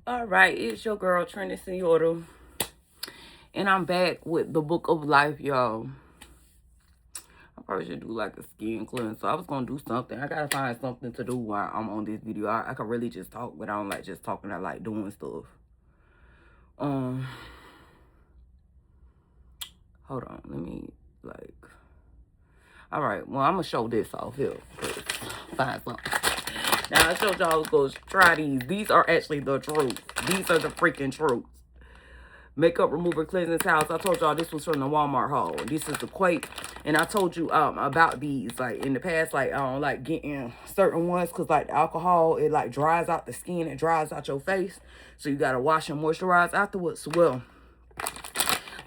All right, it's your girl Señora, and I'm back with the book of life, y'all. I probably should do like a skin cleanse. So I was gonna do something. I gotta find something to do while I'm on this video. I can really just talk, but I don't like just talking. I like doing stuff. Um, Hold on, let me like. All right, well I'm gonna show this off here. Find something. Now I showed y'all I was gonna try these. These are actually the truth. These are the freaking truth. Makeup remover cleansing towels. I told y'all this was from the Walmart haul. This is the Quake. And I told you about these like in the past, like I don't like getting certain ones because like the alcohol, it like dries out the skin, it dries out your face. So you gotta wash and moisturize afterwards. Well,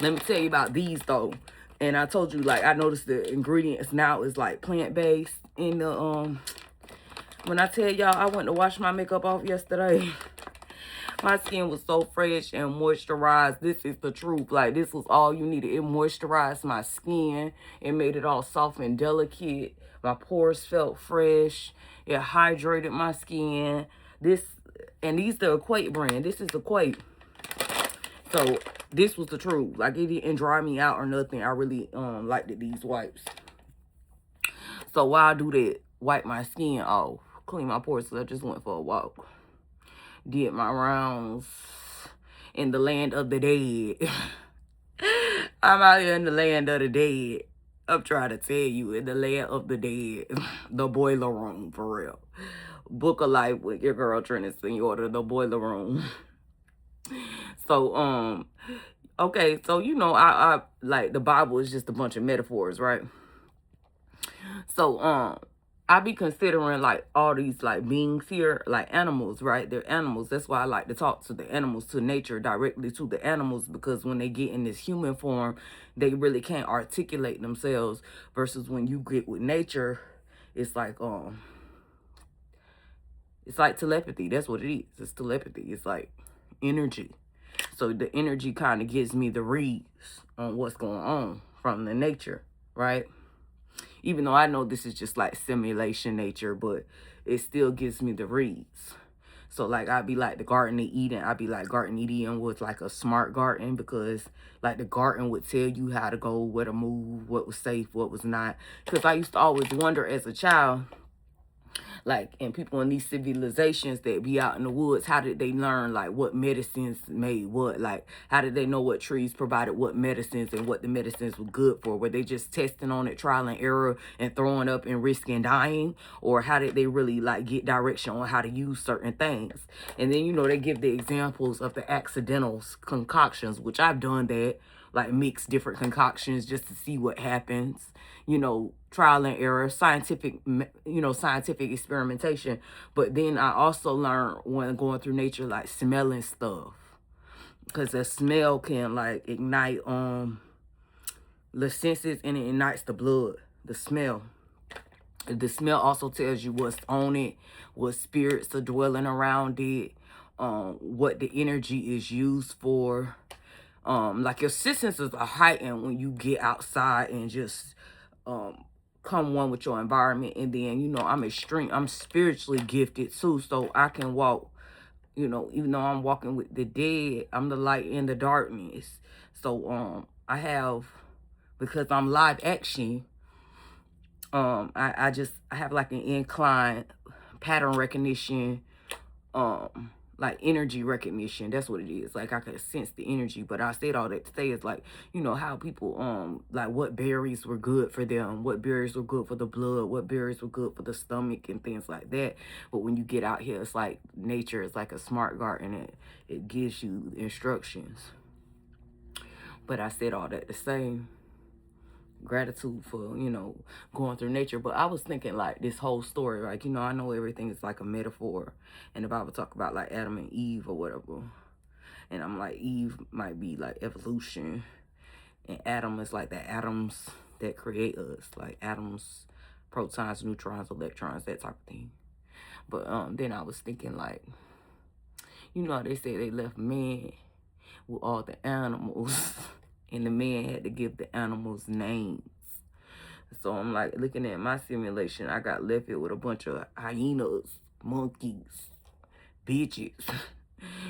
let me tell you about these though. And I told you like I noticed the ingredients now is like plant-based in the when I tell y'all I went to wash my makeup off yesterday. My skin was so fresh and moisturized. This is the truth. Like, this was all you needed. It moisturized my skin. It made it all soft and delicate. My pores felt fresh. It hydrated my skin. And these the Equate brand. This is the Equate. So, this was the truth. Like, it didn't dry me out or nothing. I really liked these wipes. So, while I do that, wipe my skin off. Clean my pores. So I just went for a walk. Did my rounds in the land of the dead. I'm out here in the land of the dead. I'm trying to tell you, in the land of the dead. The boiler room, for real. Book of Life with your girl, Señora, the boiler room. So, okay, so, you know, I like, the Bible is just a bunch of metaphors, right? So, I be considering like all these like beings here, like animals, right? They're animals. That's why I like to talk to the animals, to nature, directly to the animals, because when they get in this human form, they really can't articulate themselves. Versus when you get with nature, it's like telepathy. That's what it is. It's telepathy. It's like energy. So the energy kind of gives me the reads on what's going on from the nature, right? Even though I know this is just like simulation nature, but it still gives me the reads. So like I'd be like the Garden of Eden. I'd be like Garden of Eden was like a smart garden, because like the garden would tell you how to go, where to move, what was safe, what was not. Because I used to always wonder as a child, like, and people in these civilizations that be out in the woods, how did they learn like what medicines made what? Like, how did they know what trees provided what medicines and what the medicines were good for? Were they just testing on it, trial and error, and throwing up and risking dying? Or how did they really like get direction on how to use certain things? And then, you know, they give the examples of the accidental concoctions, which I've done that, like mix different concoctions just to see what happens. You know, trial and error, scientific experimentation. But then I also learned when going through nature, like smelling stuff, because the smell can like ignite the senses, and it ignites the blood. The smell also tells you what's on it, what spirits are dwelling around it, what the energy is used for. Like your senses are heightened when you get outside and just come one with your environment. And then, you know, I'm spiritually gifted too, so I can walk, you know, even though I'm walking with the dead, I'm the light in the darkness. So I have, because I'm live action, I have like an incline pattern recognition, like energy recognition. That's what it is. Like I could sense the energy. But I said all that to say is like, you know, how people like what berries were good for them, what berries were good for the blood, what berries were good for the stomach and things like that. But when you get out here, it's like nature is like a smart garden. It gives you instructions. But I said all that to say gratitude for, you know, going through nature. But I was thinking like this whole story, like, you know, I know everything is like a metaphor, and the Bible talk about like Adam and Eve or whatever, and I'm like, Eve might be like evolution, and Adam is like the atoms that create us, like atoms, protons, neutrons, electrons, that type of thing. But then I was thinking like, you know how they say they left man with all the animals and the man had to give the animals names. So I'm like looking at my simulation. I got left here with a bunch of hyenas, monkeys, bitches,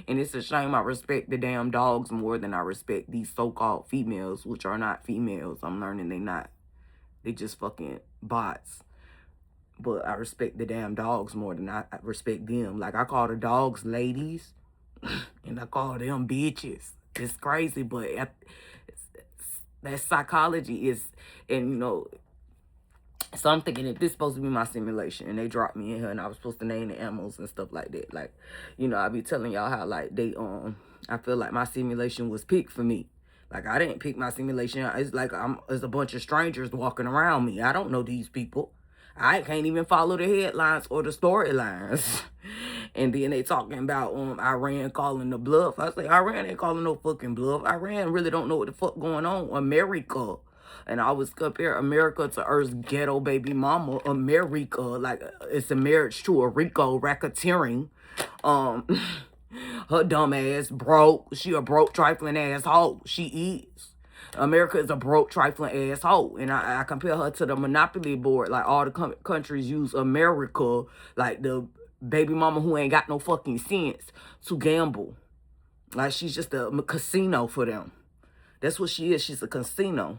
And it's a shame I respect the damn dogs more than I respect these so-called females, which are not females. I'm learning they not. They just fucking bots. But I respect the damn dogs more than I respect them. Like, I call the dogs ladies, and I call them bitches. It's crazy, but that psychology is, and you know, so I'm thinking if this supposed to be my simulation and they dropped me in here and I was supposed to name the animals and stuff like that. Like, you know, I be telling y'all how like I feel like my simulation was picked for me. Like, I didn't pick my simulation. It's like there's a bunch of strangers walking around me. I don't know these people. I can't even follow the headlines or the storylines. And then they talking about Iran calling the bluff. I say, Iran ain't calling no fucking bluff. Iran really don't know what the fuck going on. America. And I always compare America to Earth's ghetto baby mama. America, like it's a marriage to a Rico racketeering. Her dumb ass broke. She a broke trifling asshole. She is. America is a broke trifling asshole. And I compare her to the Monopoly board. Like all the countries use America, like the baby mama who ain't got no fucking sense, to gamble. Like she's just a casino for them. That's what she is. She's a casino.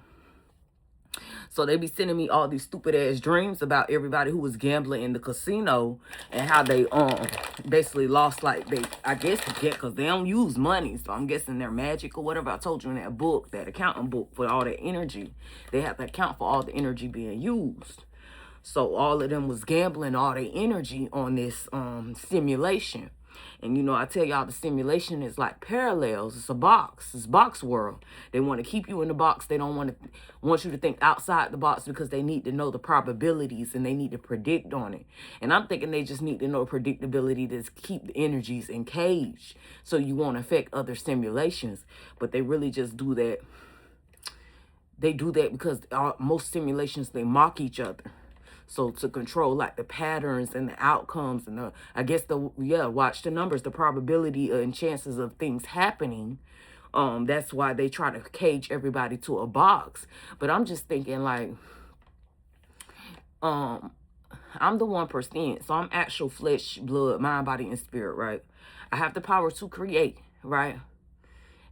So they be sending me all these stupid ass dreams about everybody who was gambling in the casino and how they basically lost, like I guess because they don't use money. So I'm guessing they're magic or whatever. I told you in that book, that accounting book, for all that energy. They have to account for all the energy being used. So all of them was gambling all their energy on this simulation. And, you know, I tell y'all the simulation is like parallels. It's a box. It's box world. They want to keep you in the box. They don't want you to think outside the box because they need to know the probabilities and they need to predict on it. And I'm thinking they just need to know predictability to keep the energies in cage so you won't affect other simulations. But they really just do that. They do that because most simulations, they mock each other. So to control like the patterns and the outcomes and watch the numbers, the probability and chances of things happening. That's why they try to cage everybody to a box. But I'm just thinking like, I'm the 1%. So I'm actual flesh, blood, mind, body, and spirit, right? I have the power to create, right?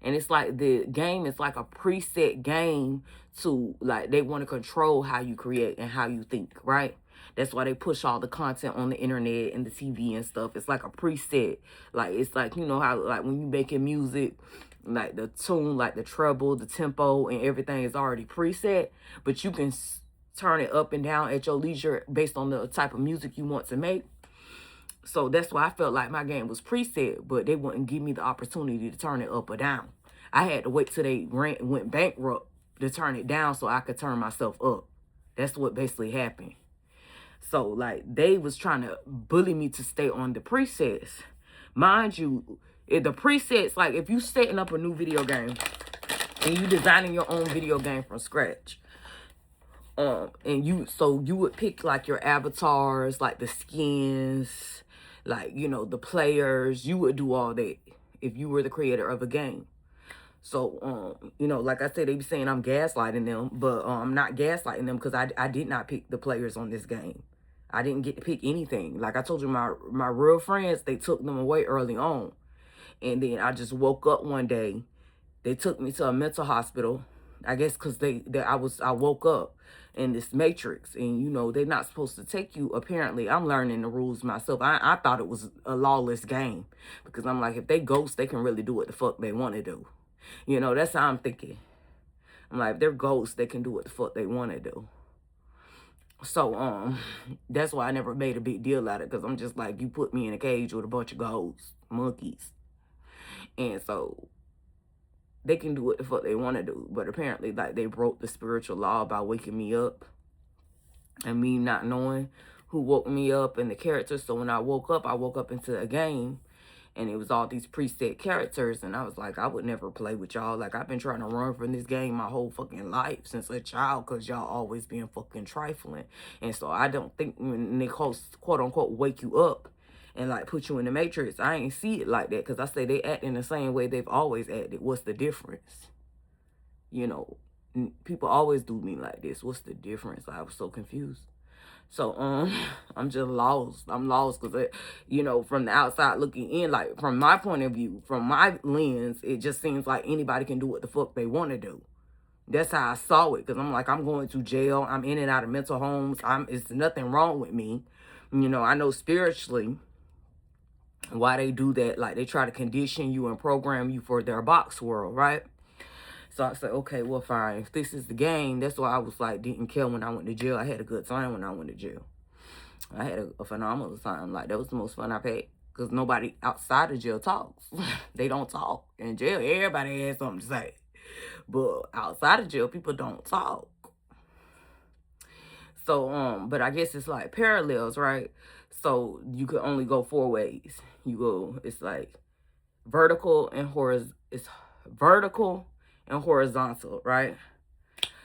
And it's like the game is like a preset game to, like, they want to control how you create and how you think, right? That's why they push all the content on the internet and the TV and stuff. It's like a preset. Like, it's like, you know how, like, when you making music, like the tune, like the treble, the tempo, and everything is already preset. But you can turn it up and down at your leisure based on the type of music you want to make. So that's why I felt like my game was preset, but they wouldn't give me the opportunity to turn it up or down. I had to wait till they went bankrupt to turn it down so I could turn myself up. That's what basically happened. So, like, they was trying to bully me to stay on the presets. Mind you, the presets, like, if you setting up a new video game and you designing your own video game from scratch, and you would pick, like, your avatars, like the skins, like, you know, the players. You would do all that if you were the creator of a game. So, you know, like I said, they be saying I'm gaslighting them, but I'm not gaslighting them because I did not pick the players on this game. I didn't get to pick anything. Like I told you, my real friends, they took them away early on. And then I just woke up one day. They took me to a mental hospital. I guess because I woke up in this matrix. And, you know, they're not supposed to take you. Apparently, I'm learning the rules myself. I thought it was a lawless game. Because I'm like, if they ghost, they can really do what the fuck they want to do. You know, that's how I'm thinking. I'm like, if they're ghosts, they can do what the fuck they want to do. So, that's why I never made a big deal out of it. Because I'm just like, you put me in a cage with a bunch of ghosts, monkeys. And so, they can do what the fuck they want to do. But apparently, like, they broke the spiritual law by waking me up. And me not knowing who woke me up and the characters. So, when I woke up into a game. And it was all these preset characters. And I was like, I would never play with y'all. Like, I've been trying to run from this game my whole fucking life since a child. Because y'all always being fucking trifling. And so I don't think when they quote unquote wake you up and like put you in the matrix, I ain't see it like that. Because I say they act in the same way they've always acted. What's the difference? You know, people always do me like this. What's the difference? I was so confused. So, I'm just lost. I'm lost because, you know, from the outside looking in, like, from my point of view, from my lens, it just seems like anybody can do what the fuck they want to do. That's how I saw it, because I'm like, I'm going to jail. I'm in and out of mental homes. It's nothing wrong with me. You know, I know spiritually why they do that. Like, they try to condition you and program you for their box world, right? So I said, okay, well, fine. If this is the game, that's why I was like, didn't care when I went to jail. I had a good time when I went to jail. I had a phenomenal time. Like, that was the most fun I've had. Because nobody outside of jail talks. They don't talk. In jail, everybody has something to say. But outside of jail, people don't talk. So, but I guess it's like parallels, right? So you could only go 4 ways. It's like vertical and horizontal, right?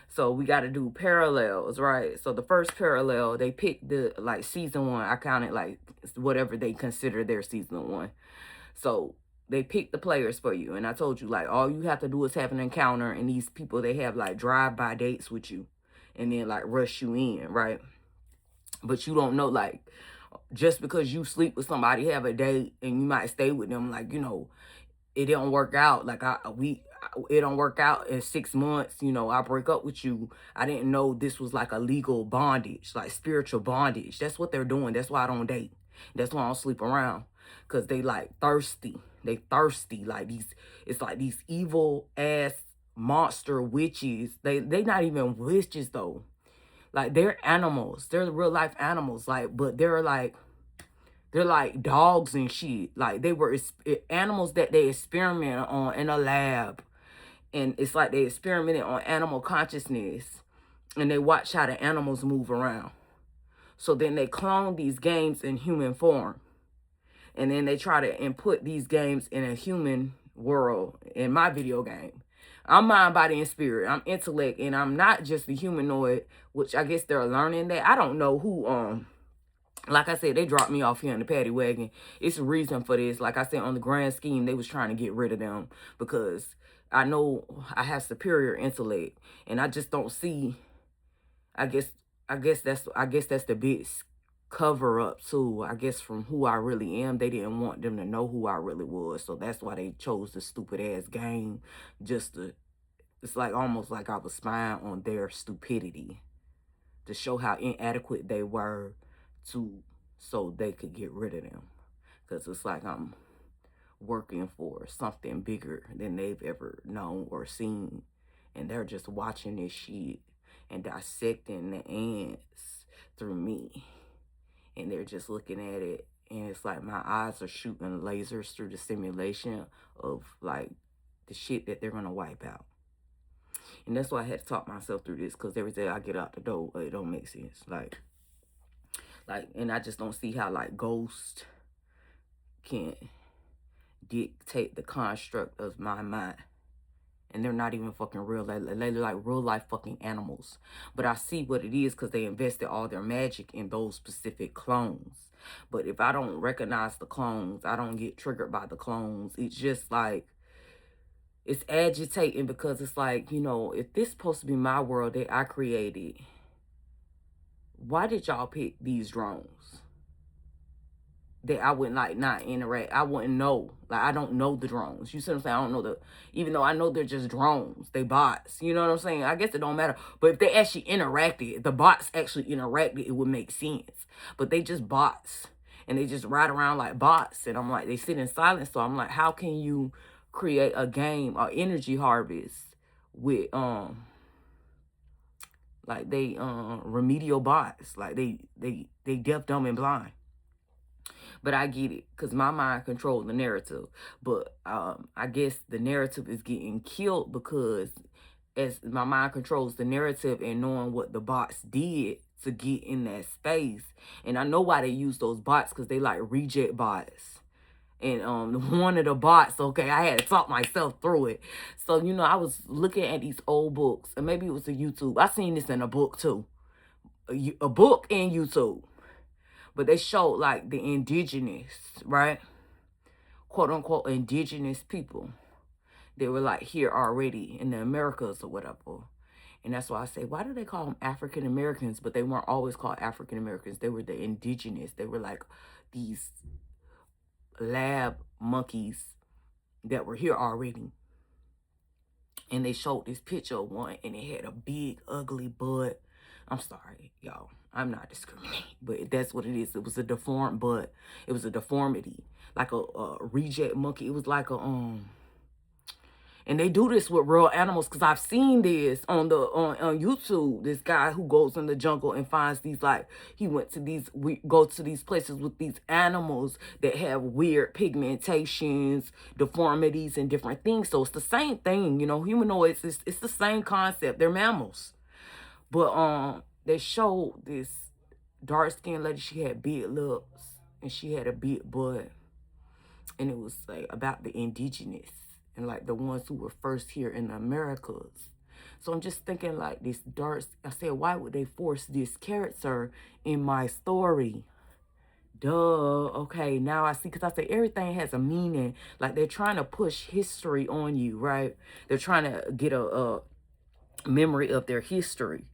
So we got to do parallels, right? So the first parallel, they picked the, like, season 1. I counted, like, whatever they consider their season 1. So they pick the players for you. And I told you, like, all you have to do is have an encounter. And these people, they have, like, drive-by dates with you. And then, like, rush you in, right? But you don't know, like, just because you sleep with somebody, have a date, and you might stay with them, like, you know, it don't work out. Like, it don't work out in 6 months. You know, I break up with you. I didn't know this was like a legal bondage, like spiritual bondage. That's what they're doing. That's why I don't date. That's why I don't sleep around. Because they, like, thirsty. They thirsty. Like, it's like these evil ass monster witches. They not even witches, though. Like, they're animals. They're real life animals. Like, but they're like dogs and shit. Like, they were animals that they experiment on in a lab. And it's like they experimented on animal consciousness. And they watch how the animals move around. So then they clone these games in human form. And then they try to input these games in a human world in my video game. I'm mind, body, and spirit. I'm intellect, and I'm not just the humanoid, which I guess they're learning that. I don't know who, like I said, they dropped me off here in the paddy wagon. It's a reason for this. Like I said, on the grand scheme, they was trying to get rid of them because I know I have superior intellect, and I just don't see. I guess that's the big cover up too. I guess from who I really am, they didn't want them to know who I really was, so that's why they chose the stupid ass game. It's like almost like I was spying on their stupidity to show how inadequate they were so they could get rid of them. Because it's like I'm working for something bigger than they've ever known or seen. And they're just watching this shit and dissecting the ants through me. And they're just looking at it. And it's like my eyes are shooting lasers through the simulation of, like, the shit that they're going to wipe out. And that's why I had to talk myself through this. Because every day I get out the door, it don't make sense. Like, and I just don't see how, like, ghosts can dictate the construct of my mind. And they're not even fucking real. They're like real life fucking animals. But I see what it is because they invested all their magic in those specific clones. But if I don't recognize the clones, I don't get triggered by the clones. It's just like, it's agitating because it's like, you know, if this is supposed to be my world that I created, why did y'all pick these drones? That I wouldn't, like, not interact. I wouldn't know. Like, I don't know the drones. You see what I'm saying? I don't know even though I know they're just drones. They bots. You know what I'm saying? I guess it don't matter. But if they actually interacted, the bots actually interacted, it would make sense. But they just bots. And they just ride around like bots. And I'm like, they sit in silence. So I'm like, how can you create a game or energy harvest with, like, they, remedial bots? Like, they deaf, dumb, and blind. But I get it, because my mind controls the narrative. But I guess the narrative is getting killed because as my mind controls the narrative and knowing what the bots did to get in that space. And I know why they use those bots, because they like reject bots. And one of the bots, okay, I had to talk myself through it. So, you know, I was looking at these old books, and maybe it was a YouTube. I seen this in a book too. A book and YouTube. But they showed, like, the indigenous, right? Quote unquote indigenous people. They were, like, here already in the Americas or whatever. And that's why I say, why do they call them African Americans? But they weren't always called African Americans. They were the indigenous. They were like these lab monkeys that were here already. And they showed this picture of one, and it had a big, ugly butt. I'm sorry, y'all. I'm not discriminating, but that's what it is. It was a deformed butt. It was a deformity, like a reject monkey. It was like a and they do this with real animals, because I've seen this on YouTube. This guy who goes in the jungle and finds these, like, he went to these, we go to these places with these animals that have weird pigmentations, deformities, and different things. So it's the same thing, you know, humanoids, it's the same concept. They're mammals. But they showed this dark-skinned lady. She had big lips and she had a big butt. And it was like about the indigenous and like the ones who were first here in the Americas. So I'm just thinking, like, this dark, I said, why would they force this character in my story? Duh. Okay, now I see, because I say everything has a meaning. Like, they're trying to push history on you, right? They're trying to get a memory of their history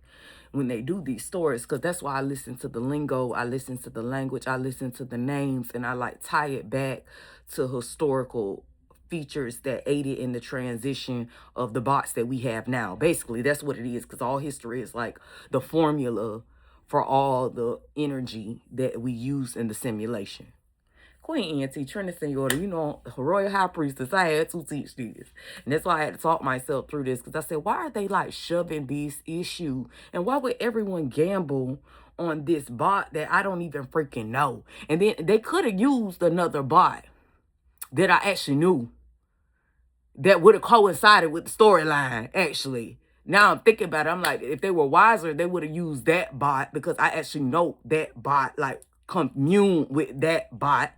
when they do these stories, because that's why I listen to the lingo, I listen to the language, I listen to the names, and I like tie it back to historical features that aided in the transition of the bots that we have now. Basically, that's what it is, because all history is like the formula for all the energy that we use in the simulation. Queen Auntie, Trinity Señora, you know, Royal High Priestess, I had to teach this. And that's why I had to talk myself through this, because I said, why are they like shoving this issue? And why would everyone gamble on this bot that I don't even freaking know? And then they could have used another bot that I actually knew that would have coincided with the storyline, actually. Now I'm thinking about it, I'm like, if they were wiser, they would have used that bot, because I actually know that bot, like, commune with that bot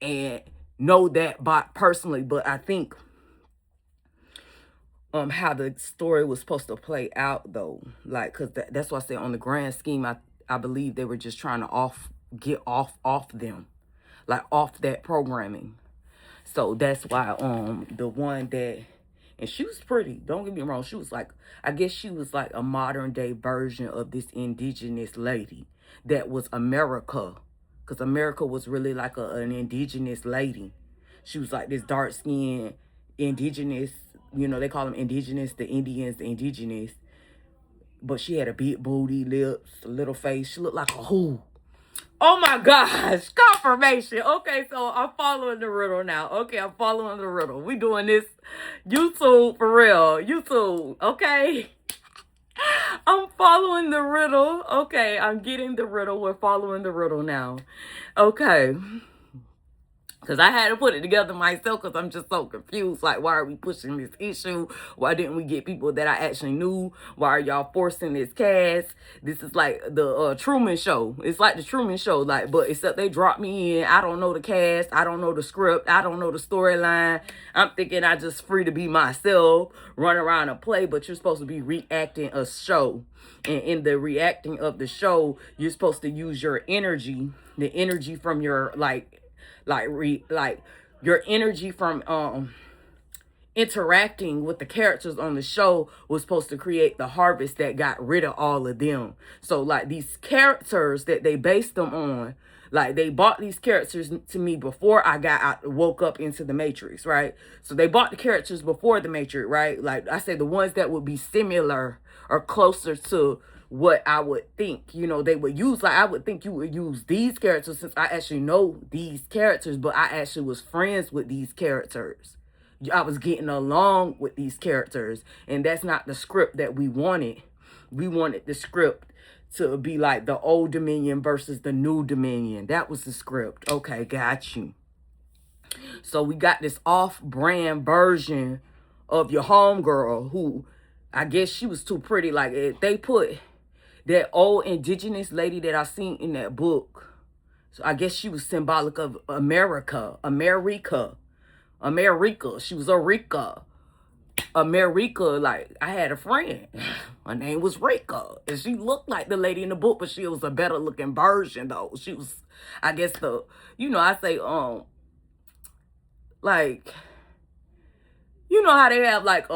and know that bot personally. But I think how the story was supposed to play out, though, like, because that's why I say on the grand scheme, I believe they were just trying to get off them, like, off that programming. So that's why the one that, and she was pretty, don't get me wrong, she was like, I guess she was like a modern day version of this indigenous lady that was America, because America was really like an indigenous lady. She was like this dark skinned indigenous, you know, they call them indigenous, the Indians, the indigenous, but she had a big booty, lips, a little face. She looked like a who. Oh my gosh, confirmation. Okay, so I'm following the riddle now. Okay, I'm following the riddle. We doing this YouTube for real. YouTube, okay? I'm following the riddle. Okay, I'm getting the riddle. We're following the riddle now. Okay. Because I had to put it together myself, because I'm just so confused. Like, why are we pushing this issue? Why didn't we get people that I actually knew? Why are y'all forcing this cast? This is like the Truman Show. It's like the Truman Show, like, but except they dropped me in. I don't know the cast. I don't know the script. I don't know the storyline. I'm thinking I just free to be myself, run around and play, but you're supposed to be reacting a show. And in the reacting of the show, you're supposed to use your energy, the energy from your, like your energy from interacting with the characters on the show was supposed to create the harvest that got rid of all of them. So like these characters that they based them on, like they bought these characters to me before I woke up into the Matrix, right? So they bought the characters before the Matrix, right? Like I say, the ones that would be similar or closer to what I would think, you know, they would use. Like I would think you would use these characters, since I actually know these characters, but I actually was friends with these characters. I was getting along with these characters, and that's not the script that we wanted. We wanted the script to be like the old Dominion versus the new Dominion. That was the script. Okay, got you. So we got this off-brand version of your homegirl, who I guess she was too pretty. Like they put that old indigenous lady that I seen in that book. So I guess she was symbolic of America. She was a Rika. America, like, I had a friend. Her name was Rika. And she looked like the lady in the book, but she was a better looking version, though. She was, I guess, the, you know, I say, like, you know how they have, like,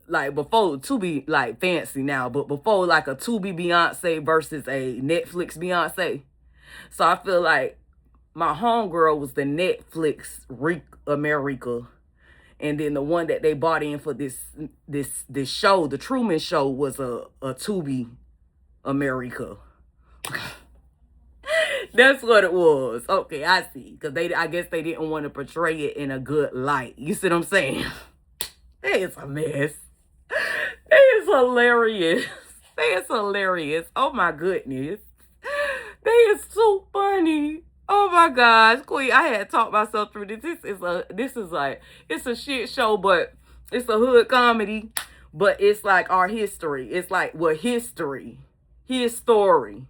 like before Tubi like fancy now, but before like a Tubi Beyonce versus a Netflix Beyonce. So I feel like my homegirl was the Netflix America. And then the one that they bought in for this show, the Truman Show, was a Tubi America. That's what it was. Okay, I see. Because I guess they didn't want to portray it in a good light. You see what I'm saying? That is a mess. That is hilarious. That is hilarious. Oh my goodness. That is so funny. Oh my gosh, Queen, I had talked myself through this. This is like, it's a shit show, but it's a hood comedy, but it's like our history. It's like what history, his story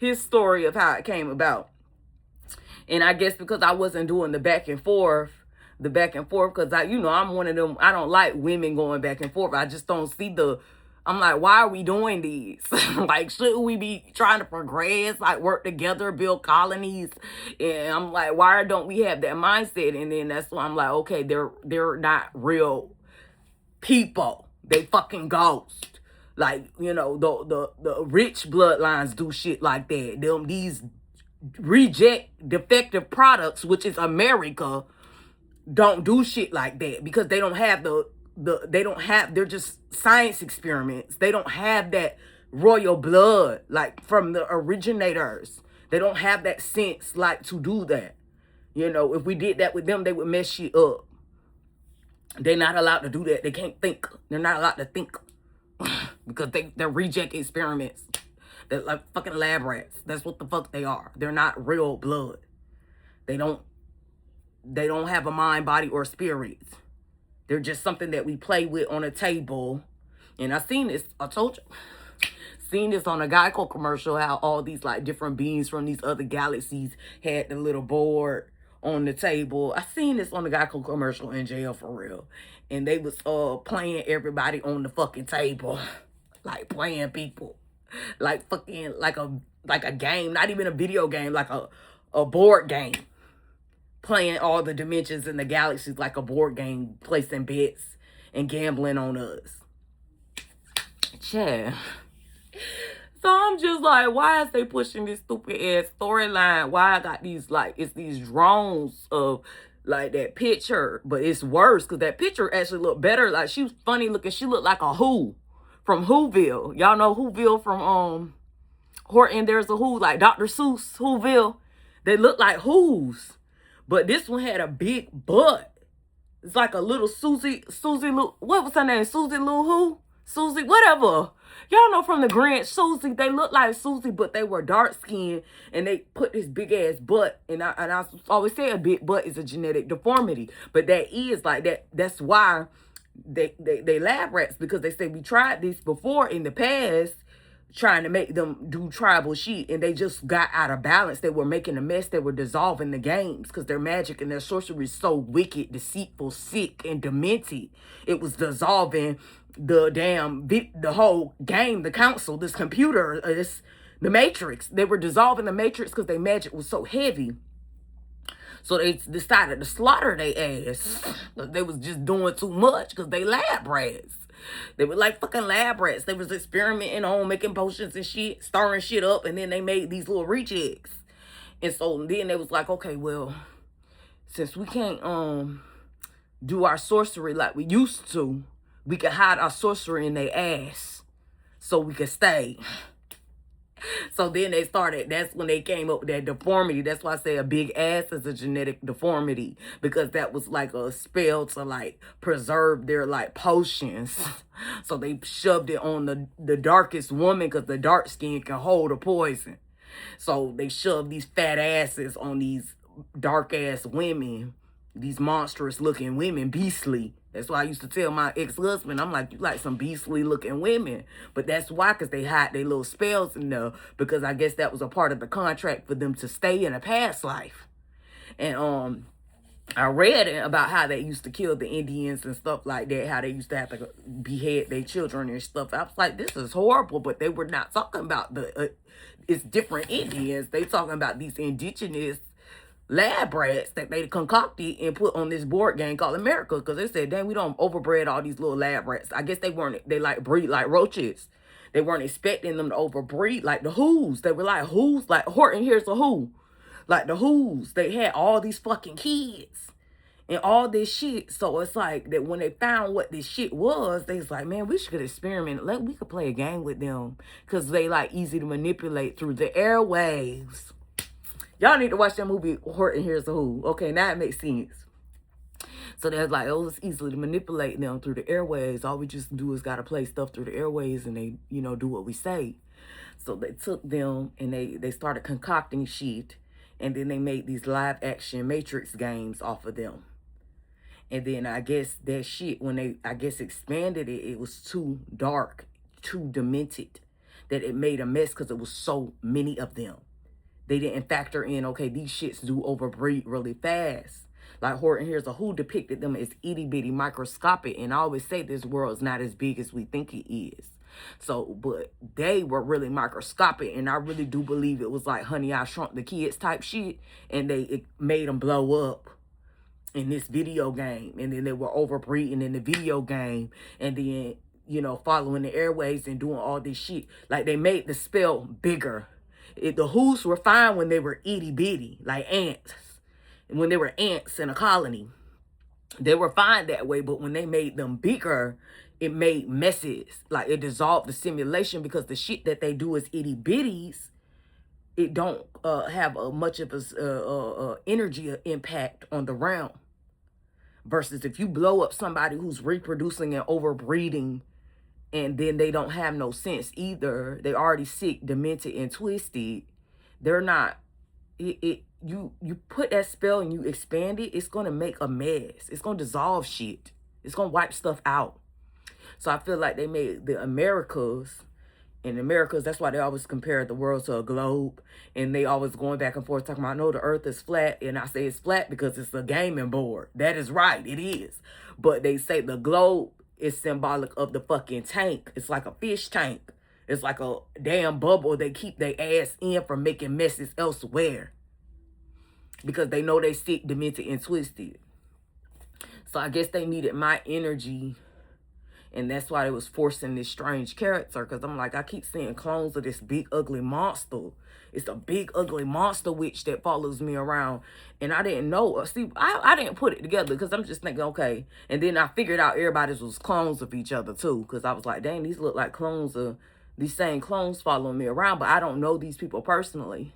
of how it came about. And I guess because I wasn't doing the back and forth, because I'm one of them, I don't like women going back and forth. I just don't see I'm like, why are we doing these? Like, shouldn't we be trying to progress, like work together, build colonies? And I'm like, why don't we have that mindset? And then that's why I'm like, okay, they're not real people. They fucking ghost. Like, the rich bloodlines do shit like that. These reject defective products, which is America, don't do shit like that because they don't have they're just science experiments. They don't have that royal blood like from the originators. They don't have that sense like to do that. If we did that with them, they would mess shit up. They're not allowed to do that. They can't think. They're not allowed to think because they're reject experiments. They're like fucking lab rats. That's what the fuck they are. They're not real blood. They don't have a mind, body, or spirit. They're just something that we play with on a table. And I told you, seen this on a Geico commercial, how all these like different beings from these other galaxies had the little board on the table. I seen this on the Geico commercial in jail for real. And they was playing everybody on the fucking table. Like playing people. Like fucking like a game, not even a video game, like a board game. Playing all the dimensions in the galaxies like a board game, placing bets and gambling on us. Yeah. So I'm just like, why is they pushing this stupid ass storyline? Why I got these, like, it's these drones of, like, that picture. But it's worse because that picture actually looked better. Like, she was funny looking. She looked like a Who from Whoville. Y'all know Whoville from, Horton. There's a Who, like Dr. Seuss, Whoville. They look like Who's. But this one had a big butt. It's like a little Susie, what was her name? Susie Lou Who? Susie, whatever. Y'all know from the Grinch, Susie, they look like Susie, but they were dark skinned and they put this big ass butt. And I always say a big butt is a genetic deformity. But that is like that. That's why they lab rats, because they say we tried this before in the past, trying to make them do tribal shit, and they just got out of balance. They were making a mess. They were dissolving the games because their magic and their sorcery is so wicked, deceitful, sick, and demented. It was dissolving the whole game, the council, this computer, the Matrix. They were dissolving the Matrix because their magic was so heavy. So they decided to slaughter their ass. They was just doing too much because they lab rats. They were like fucking lab rats. They was experimenting on making potions and shit, stirring shit up, and then they made these little rejects. And so then they was like, okay, well, since we can't do our sorcery like we used to, we can hide our sorcery in their ass so we can stay. So then that's when they came up with that deformity. That's why I say a big ass is a genetic deformity, because that was like a spell to like preserve their like potions. So they shoved it on the darkest woman because the dark skin can hold a poison. So they shoved these fat asses on these dark ass women, these monstrous looking women, beastly. That's why I used to tell my ex-husband, I'm like, you like some beastly looking women. But that's why, because they hide their little spells in there, because I guess that was a part of the contract for them to stay in a past life. And I read about how they used to kill the Indians and stuff like that, how they used to have to behead their children and stuff. I was like, this is horrible, but they were not talking about it's different Indians. They talking about these indigenous lab rats that they concocted and put on this board game called America. Because they said, dang, we don't overbred all these little lab rats. I guess they like breed like roaches. They weren't expecting them to overbreed like the Who's. They were like Who's, like Horton Here's a Who. Like the Who's. They had all these fucking kids and all this shit. So it's like that when they found what this shit was, they was like, man, we should experiment. We could play a game with them. Because they like easy to manipulate through the airwaves. Y'all need to watch that movie, Horton Here's a Who. Okay, now it makes sense. So they're like, oh, it's easily to manipulate them through the airways. All we just do is got to play stuff through the airways and they, you know, do what we say. So they took them and they started concocting shit. And then they made these live action Matrix games off of them. And then I guess that shit, when they, I guess, expanded it, it was too dark, too demented, that it made a mess because it was so many of them. They didn't factor in, okay, these shits do overbreed really fast. Like Horton Here's a Who depicted them as itty bitty microscopic. And I always say this world is not as big as we think it is. So, but they were really microscopic. And I really do believe it was like Honey, I Shrunk the Kids type shit. And it made them blow up in this video game. And then they were overbreeding in the video game. And then, you know, following the airways and doing all this shit. Like they made the spell bigger. The Who's were fine when they were itty bitty, like ants. When they were ants in a colony, they were fine that way. But when they made them bigger, it made messes. Like it dissolved the simulation because the shit that they do as itty bitties, it don't have much of a energy impact on the realm. Versus if you blow up somebody who's reproducing and overbreeding, and then they don't have no sense either. They already sick, demented, and twisted. They're not. You put that spell and you expand it. It's gonna make a mess. It's gonna dissolve shit. It's gonna wipe stuff out. So I feel like they made the Americas. In Americas, that's why they always compare the world to a globe. And they always going back and forth talking about, no, the earth is flat. And I say it's flat because it's a gaming board. That is right. It is. But they say the globe is symbolic of the fucking tank. It's like a fish tank. It's like a damn bubble they keep their ass in from making messes elsewhere. Because they know they sick, demented, and twisted. So I guess they needed my energy. And that's why they was forcing this strange character. Because I'm like, I keep seeing clones of this big, ugly monster. It's a big, ugly monster witch that follows me around. And I didn't know. See, I didn't put it together because I'm just thinking, okay. And then I figured out everybody's was clones of each other, too. Because I was like, dang, these look like clones of... These same clones following me around. But I don't know these people personally.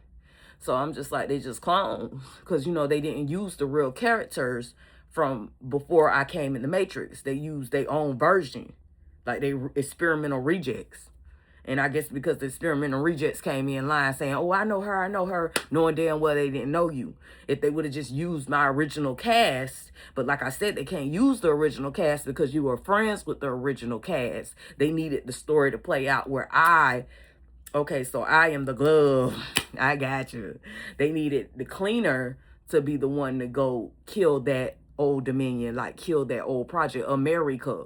So I'm just like, they just clones. Because, you know, they didn't use the real characters from before I came in the Matrix. They used their own version. Like they experimental rejects. And I guess because the experimental rejects came in line saying, oh, I know her, knowing damn well they didn't know you. If they would have just used my original cast, but like I said, they can't use the original cast because you were friends with the original cast. They needed the story to play out where okay, so I am the glove. I got you. They needed the cleaner to be the one to go kill that old Dominion, like kill that old Project America.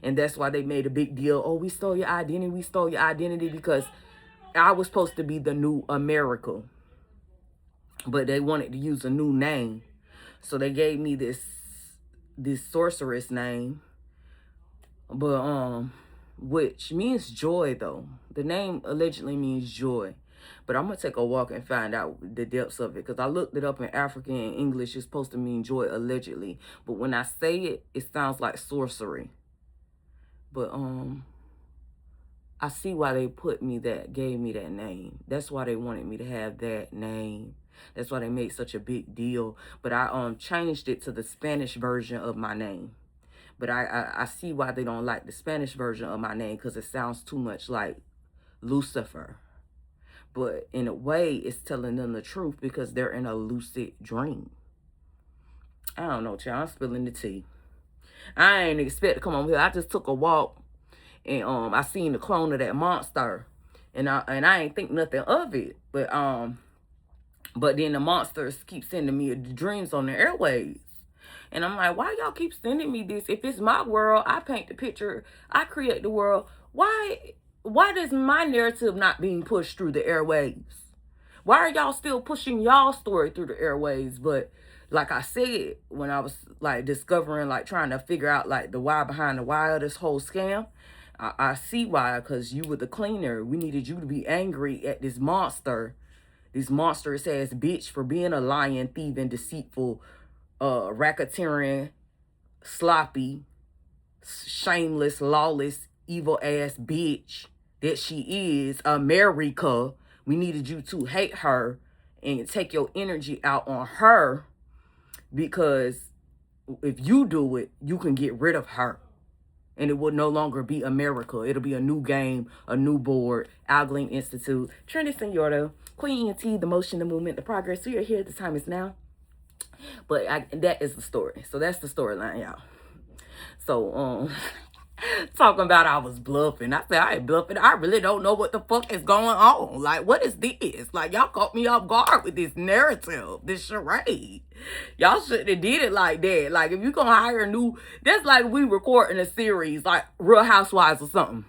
And that's why they made a big deal. Oh, we stole your identity. We stole your identity because I was supposed to be the new America. But they wanted to use a new name. So they gave me this sorceress name. But, which means joy, though. The name allegedly means joy. But I'm going to take a walk and find out the depths of it. Because I looked it up in African and English. It's supposed to mean joy, allegedly. But when I say it, it sounds like sorcery. But, I see why they gave me that name. That's why they wanted me to have that name. That's why they made such a big deal. But I, changed it to the Spanish version of my name. But I see why they don't like the Spanish version of my name because it sounds too much like Lucifer. But in a way, it's telling them the truth because they're in a lucid dream. I don't know, child. I'm spilling the tea. I ain't expect to come over here. I just took a walk and I seen the clone of that monster. And I ain't think nothing of it. But then the monsters keep sending me dreams on the airways. And I'm like, why y'all keep sending me this? If it's my world, I paint the picture, I create the world. Why does my narrative not being pushed through the airwaves? Why are y'all still pushing y'all story through the airways? But like I said, when I was like discovering, like trying to figure out like the why behind the why of this whole scam, I see why. Because you were the cleaner. We needed you to be angry at this monstrous ass bitch for being a lying, thieving, deceitful, racketeering, sloppy, shameless, lawless, evil ass bitch that she is, America. We needed you to hate her and take your energy out on her, because if you do it, you can get rid of her. And it will no longer be America. It'll be a new game, a new board. Algling Institute. Trinity Señora, Queen ENT, the motion, the movement, the progress. We are here. The time is now. But that is the story. So that's the storyline, y'all. So, talking about I was bluffing. I said, I ain't bluffing. I really don't know what the fuck is going on. Like, what is this? Like, y'all caught me off guard with this narrative, this charade. Y'all shouldn't have did it like that. Like, if you gonna hire a new, that's like we recording a series, like Real Housewives or something.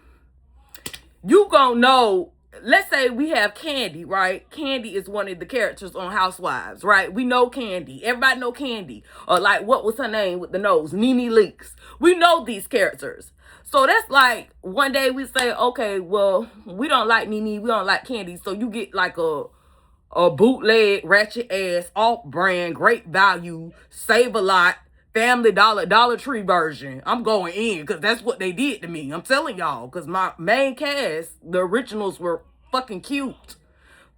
You gonna know, let's say we have Candy, right? Candy is one of the characters on Housewives, right? We know Candy. Everybody know Candy. Or like, what was her name with the nose? Nene Leakes. We know these characters. So that's like, one day we say, okay, well, we don't like Nene, we don't like Candy. So you get like a bootleg, ratchet ass, off-brand, great value, save a lot, Family Dollar Tree version. I'm going in because that's what they did to me. I'm telling y'all, because my main cast, the originals were fucking cute.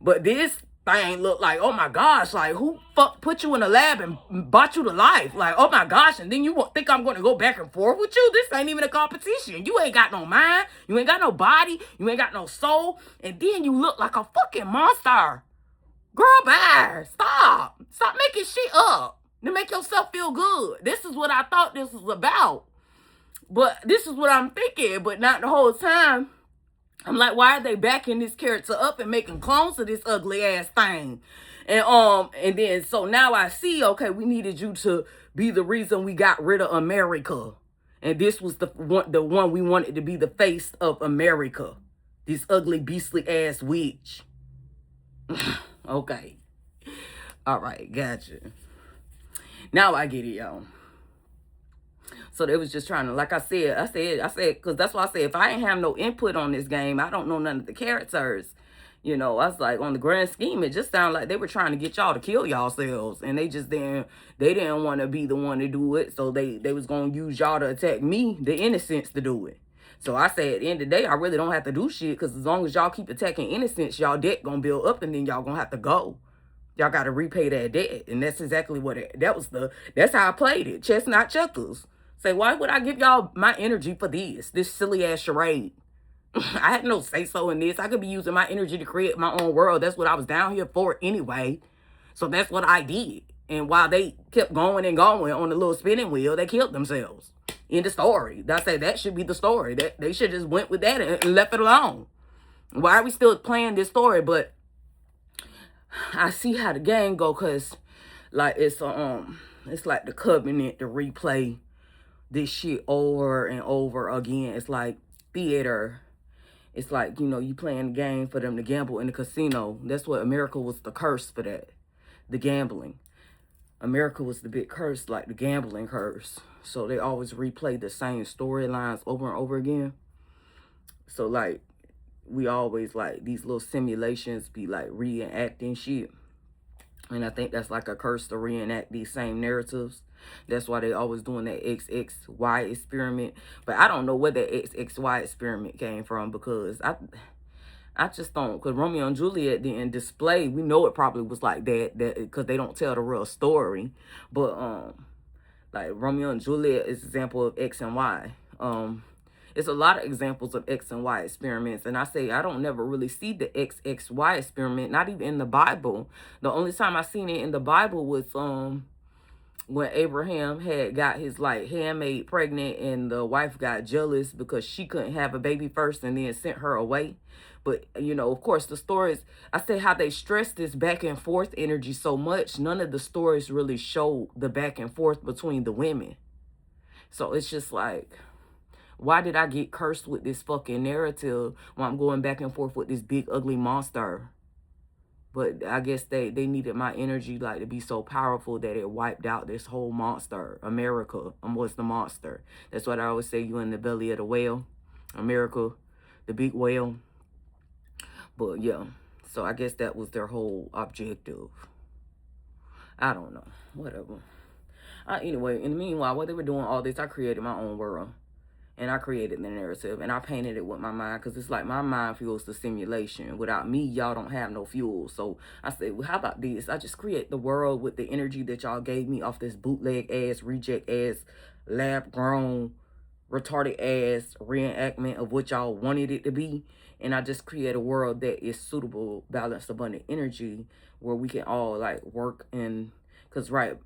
But this thing looked like, oh my gosh, like who fuck put you in a lab and brought you to life? Like, oh my gosh, and then you won't think I'm going to go back and forth with you? This ain't even a competition. You ain't got no mind. You ain't got no body. You ain't got no soul. And then you look like a fucking monster. Girl, bye. Stop making shit up to make yourself feel good. This is what I thought this was about. But this is what I'm thinking. But not the whole time. I'm like, why are they backing this character up and making clones of this ugly ass thing? And then so now I see, okay, we needed you to be the reason we got rid of America. And this was the one we wanted to be the face of America. This ugly, beastly ass witch. Okay. All right, gotcha. Now I get it, y'all. So they was just trying to, like I said, because that's why I said, if I ain't have no input on this game, I don't know none of the characters. You know, I was like, on the grand scheme, it just sounded like they were trying to get y'all to kill yourselves. And they didn't want to be the one to do it. So they was going to use y'all to attack me, the innocents, to do it. So I said, at the end of the day, I really don't have to do shit, because as long as y'all keep attacking innocents, y'all debt going to build up, and then y'all going to have to go. Y'all got to repay that debt. And that's exactly what that's how I played it. Chess, not checkers. Say, why would I give y'all my energy for this silly ass charade? I had no say so in this. I could be using my energy to create my own world. That's what I was down here for anyway. So that's what I did. And while they kept going and going on the little spinning wheel, they killed themselves. In the story. I say that should be the story. That they should just went with that and left it alone. Why are we still playing this story? But I see how the game go, because like it's like the Covenant to replay this shit over and over again. It's like theater. It's like, you know, you playing the game for them to gamble in the casino. That's what America was the curse for that. The gambling. America was the big curse, like the gambling curse. So they always replay the same storylines over and over again. So like, we always like these little simulations be like reenacting shit. And I think that's like a curse to reenact these same narratives. That's why they always doing that XXY experiment. But I don't know where that XXY experiment came from, because I just don't, because Romeo and Juliet didn't display. We know it probably was like that because they don't tell the real story. But like Romeo and Juliet is an example of X and Y. It's a lot of examples of X and Y experiments. And I say I don't never really see the XXY experiment, not even in the Bible. The only time I seen it in the Bible was when Abraham had got his like handmaid pregnant, and the wife got jealous because she couldn't have a baby first and then sent her away. But, you know, of course, the stories, I say how they stress this back and forth energy so much. None of the stories really show the back and forth between the women. So it's just like, why did I get cursed with this fucking narrative when I'm going back and forth with this big ugly monster? But I guess they needed my energy like to be so powerful that it wiped out this whole monster. America was the monster. That's what I always say, you in the belly of the whale. America, the big whale. But yeah, so I guess that was their whole objective. I don't know. Whatever. Anyway, in the meanwhile, while they were doing all this, I created my own world. And I created the narrative. And I painted it with my mind. Because it's like my mind fuels the simulation. Without me, y'all don't have no fuel. So I said, well, how about this? I just create the world with the energy that y'all gave me off this bootleg ass, reject ass, lab grown, retarded ass reenactment of what y'all wanted it to be. And I just create a world that is suitable, balanced, abundant energy where we can all like work and because right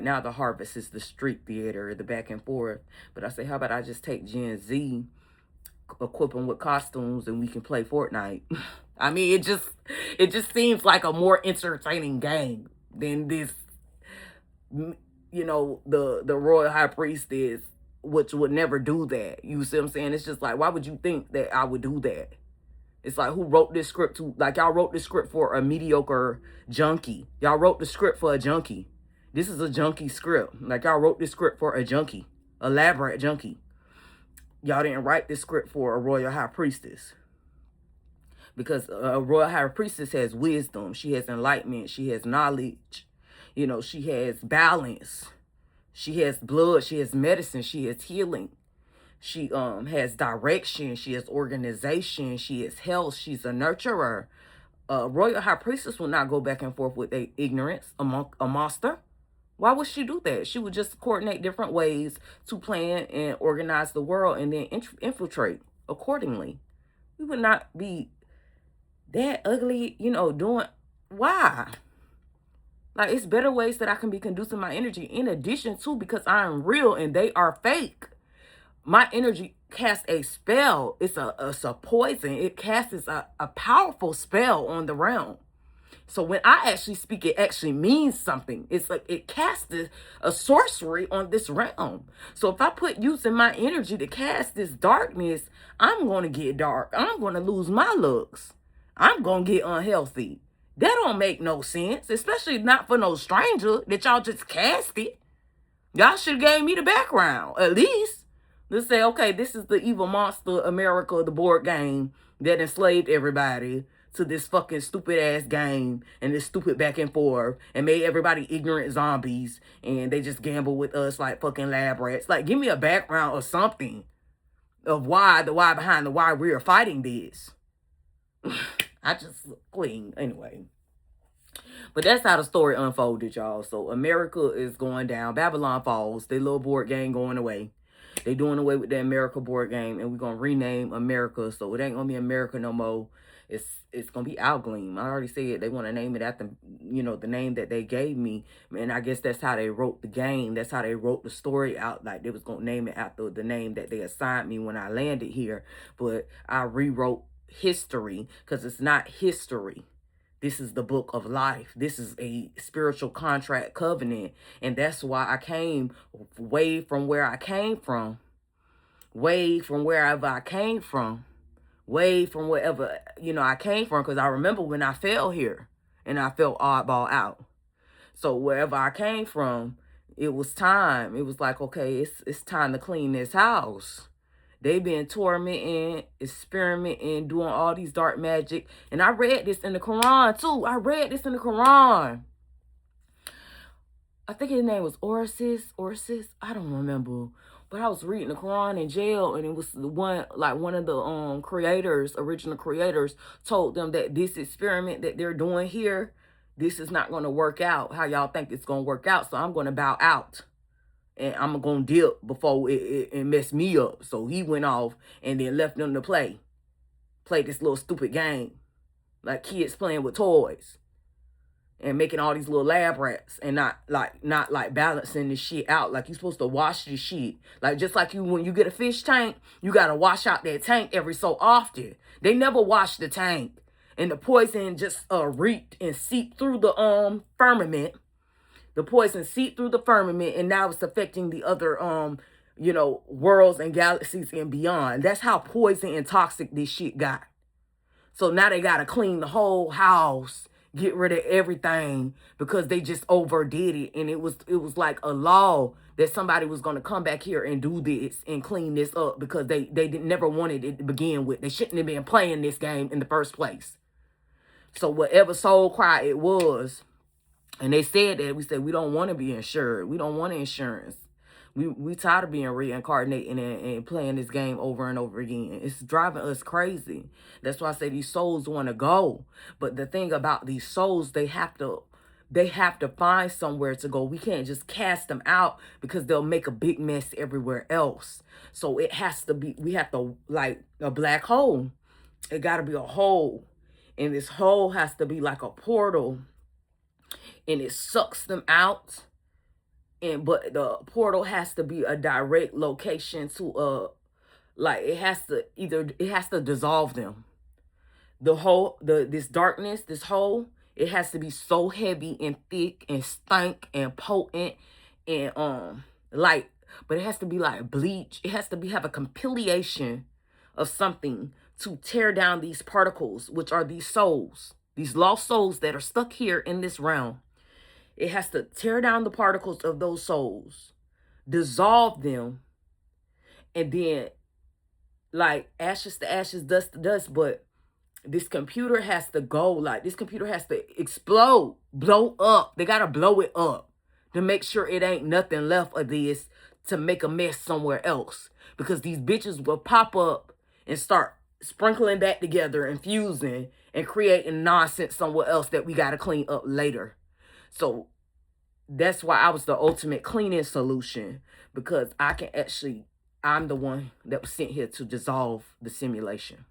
now the harvest is the street theater, the back and forth. But I say, how about I just take Gen Z, equip them with costumes, and we can play Fortnite. I mean, it just seems like a more entertaining game than this, you know, the royal high priestess, which would never do that. You see what I'm saying? It's just like, why would you think that I would do that? It's like, who wrote this script to, like, y'all wrote this script for a mediocre junkie. Y'all wrote the script for a junkie. This is a junkie script. Like, y'all wrote this script for a junkie. Elaborate junkie. Y'all didn't write this script for a royal high priestess. Because a royal high priestess has wisdom. She has enlightenment. She has knowledge. You know, she has balance. She has blood. She has medicine. She has healing. She has direction. She has organization. She is health. She's a nurturer. Royal high priestess will not go back and forth with a ignorance among a monster. Why would she do that? She would just coordinate different ways to plan and organize the world and then infiltrate accordingly. We would not be that ugly, you know, doing. Why? Like, it's better ways that I can be conducing my energy in addition to, because I'm real and they are fake. My energy casts a spell. It's a poison. It casts a powerful spell on the realm. So when I actually speak, it actually means something. It's like it casts a sorcery on this realm. So if I put using my energy to cast this darkness, I'm going to get dark. I'm going to lose my looks. I'm going to get unhealthy. That don't make no sense, especially not for no stranger that y'all just cast it. Y'all should have gave me the background, at least. Let's say, okay, this is the evil monster America, the board game that enslaved everybody to this fucking stupid ass game and this stupid back and forth and made everybody ignorant zombies and they just gamble with us like fucking lab rats. Like, give me a background or something of why behind the why we're fighting this. I just clean anyway. But that's how the story unfolded, y'all. So America is going down. Babylon falls. Their little board game going away. They doing away with the America board game, and we're gonna rename America. So it ain't gonna be America no more. It's gonna be Algleam. I already said they want to name it after, you know, the name that they gave me. And I guess that's how they wrote the game. That's how they wrote the story out. Like, they was gonna name it after the name that they assigned me when I landed here. But I rewrote history because it's not history. This is the book of life. This is a spiritual contract covenant. And that's why I came way from where I came from. Way from wherever I came from. Way from wherever, you know, I came from. Because I remember when I fell here and I felt oddball out. So wherever I came from, it was time. It was like, okay, it's time to clean this house. They been tormenting, experimenting, doing all these dark magic. And I read this in the Quran, too. I read this in the Quran. I think his name was Orsis. I don't remember. But I was reading the Quran in jail, and it was the one of the original creators, told them that this experiment that they're doing here, this is not going to work out how y'all think it's going to work out. So I'm going to bow out. And I'm going to dip before it mess me up. So he went off and then left them to play this little stupid game. Like kids playing with toys. And making all these little lab rats. And not like balancing the shit out. Like, you're supposed to wash the shit. Like, just like when you get a fish tank, you got to wash out that tank every so often. They never wash the tank. And the poison just reeked and seeped through the firmament. The poison seeped through the firmament, and now it's affecting the other, you know, worlds and galaxies and beyond. That's how poison and toxic this shit got. So now they got to clean the whole house, get rid of everything because they just overdid it. And it was like a law that somebody was going to come back here and do this and clean this up because they never wanted it to begin with. They shouldn't have been playing this game in the first place. So whatever soul cry it was, and they said that, we said, we don't want to be insured. We don't want insurance. We tired of being reincarnating and playing this game over and over again. It's driving us crazy. That's why I say these souls want to go. But the thing about these souls, they have to find somewhere to go. We can't just cast them out because they'll make a big mess everywhere else. So it has to be, we have to, like a black hole. It got to be a hole. And this hole has to be like a portal. And it sucks them out. But the portal has to be a direct location to like it has to dissolve them. This darkness, this hole, it has to be so heavy and thick and stank and potent and like, but it has to be like bleach. It has to have a compilation of something to tear down these particles, which are these souls, these lost souls that are stuck here in this realm. It has to tear down the particles of those souls, dissolve them, and then like ashes to ashes, dust to dust. But this computer has to go, like this computer has to explode, blow up. They got to blow it up to make sure it ain't nothing left of this to make a mess somewhere else. Because these bitches will pop up and start sprinkling back together and fusing and creating nonsense somewhere else that we got to clean up later. So that's why I was the ultimate cleaning solution, because I'm the one that was sent here to dissolve the simulation.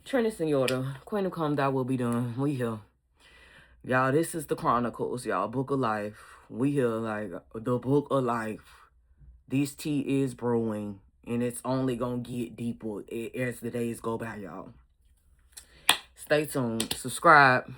Trini Señora, Queen of Come, Thou Will Be Done. We here. Y'all, this is the Chronicles, y'all. Book of Life. We here, like, the Book of Life. This tea is brewing, and it's only gonna get deeper as the days go by, y'all. Stay tuned. Subscribe.